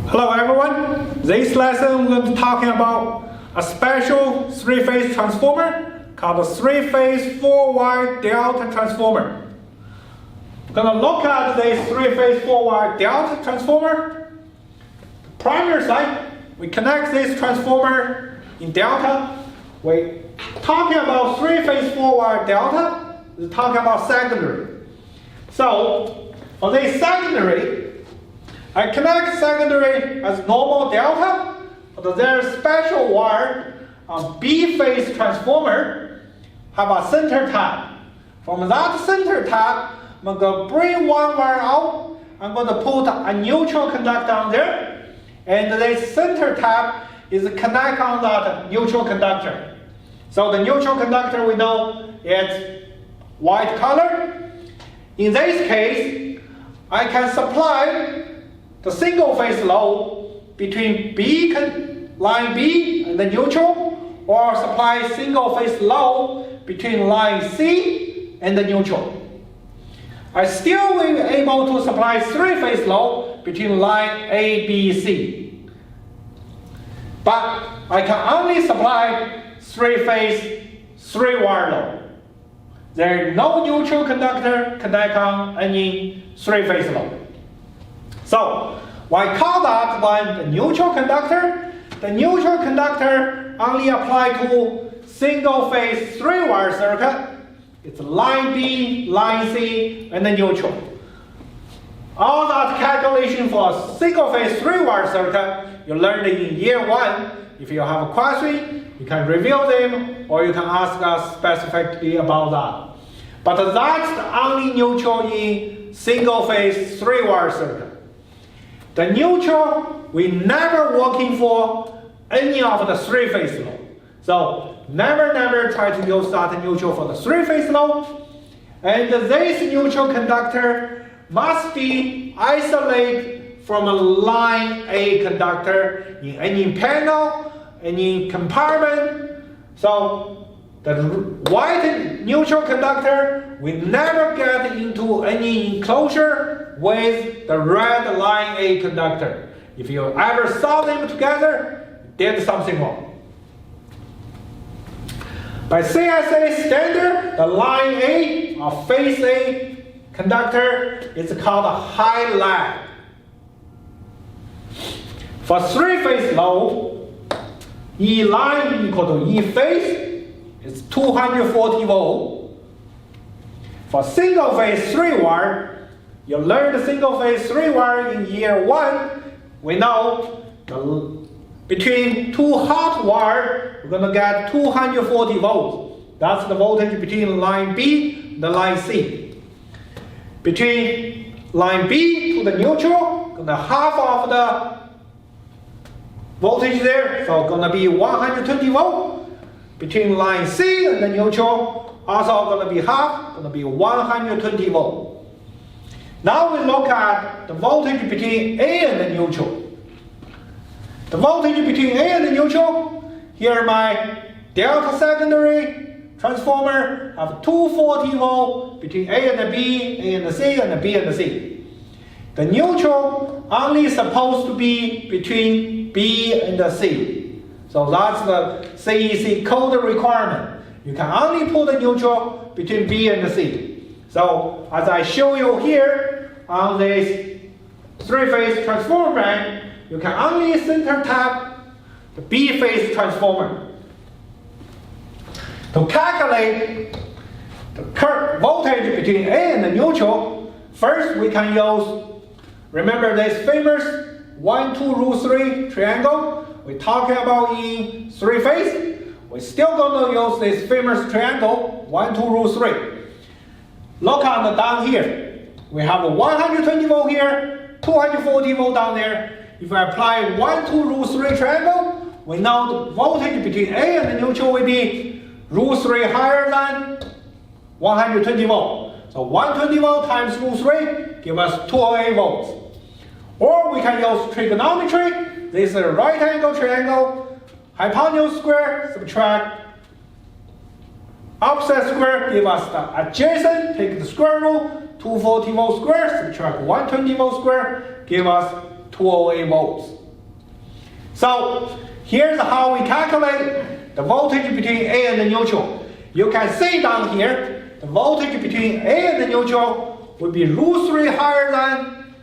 Hello everyone, this lesson we're going to be talking about a special three-phase transformer called the three-phase 4-wire delta transformer. We're going to look at this three-phase 4-wire delta transformer. The primary side, we connect this transformer in delta. We're talking about three-phase 4-wire delta, we're talking about secondary. So, for this secondary, I connect secondary as normal delta, but there's a special wire on B-phase transformer have a center tap. From that center tap, I'm going to bring one wire out. I'm going to put a neutral conductor on there, and this center tap is connect on that neutral conductor. So the neutral conductor we know it's white color. In this case, I can supply the single phase load between line B and the neutral, or supply single phase load between line C and the neutral. I still will be able to supply three-phase load between line A, B, C. But I can only supply three-phase, three-wire load. There is no neutral conductor connect on any three-phase load. So, I call that one the neutral conductor. The neutral conductor only apply to single phase 3-wire circuit. It's line B, line C, and the neutral. All that calculation for a single phase 3-wire circuit, you learned it in year 1. If you have a question, you can review them, or you can ask us specifically about that. But that's the only neutral in single phase 3-wire circuit. The neutral, we never working for any of the three-phase load. So never try to use that neutral for the three-phase load. And this neutral conductor must be isolated from a line A conductor in any panel, any compartment. So the white neutral conductor will never get into any enclosure with the red line A conductor. If you ever saw them together, you did something wrong. By CSA standard, the line A or phase A conductor is called a high lag. For three-phase load, E line equal to E phase is 240 volt. For single phase 3-wire, you learned the single phase 3-wire in year 1. We know between two hot wire, we're going to get 240 volts. That's the voltage between line B and the line C. Between line B to the neutral, going to half of the voltage there, so going to be 120 volts. Between line C and the neutral, also going to be half, going to be 120 volts. Now we look at the voltage between A and the neutral. The voltage between A and the neutral, here my delta secondary transformer have 240 volts between A and the B, A and the C, and the B and the C. The neutral only supposed to be between B and the C. So that's the CEC code requirement. You can only put the neutral between B and the C. So as I show you here on this three-phase transformer bank, you can only center tap the B-phase transformer. To calculate the current voltage between A and the neutral, first we can use, remember this famous 1-2-3 triangle we're talking about in three-phase? We're still going to use this famous triangle 1-2-3. Look on the down here. We have a 120 volt here, 240 volt down there. If I apply 1-2-3 triangle, we know the voltage between A and the neutral will be √3 higher than 120 volt. So 120 volt times √3 give us 208 volts. Or we can use trigonometry. This is a right angle triangle. Hypotenuse square subtract opposite square give us the adjacent, take the square root, 240 volt square, subtract 120 volt square, give us 208 volts. So here's how we calculate the voltage between A and the neutral. You can see down here, the voltage between A and the neutral would be √3 higher than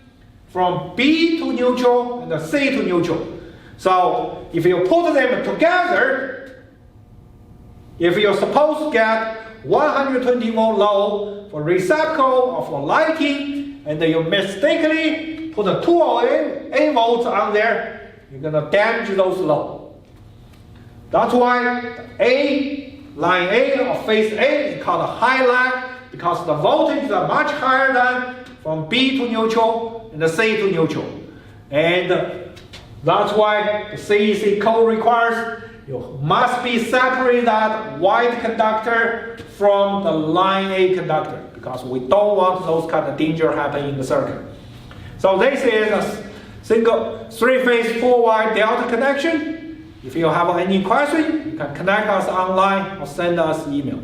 from B to neutral and the C to neutral. So if you put them together, if you're supposed to get 120 volt load for receptacle of the lighting, and you mistakenly put a 208 volts on there, you're gonna damage those load. That's why line A of phase A is called a high lag, because the voltage is much higher than from B to neutral and the C to neutral. And that's why the CEC code requires you must be separate that white conductor from the line A conductor, because we don't want those kind of danger happen in the circuit. So this is a single 3-phase 4-wire delta connection. If you have any question, you can connect us online or send us email.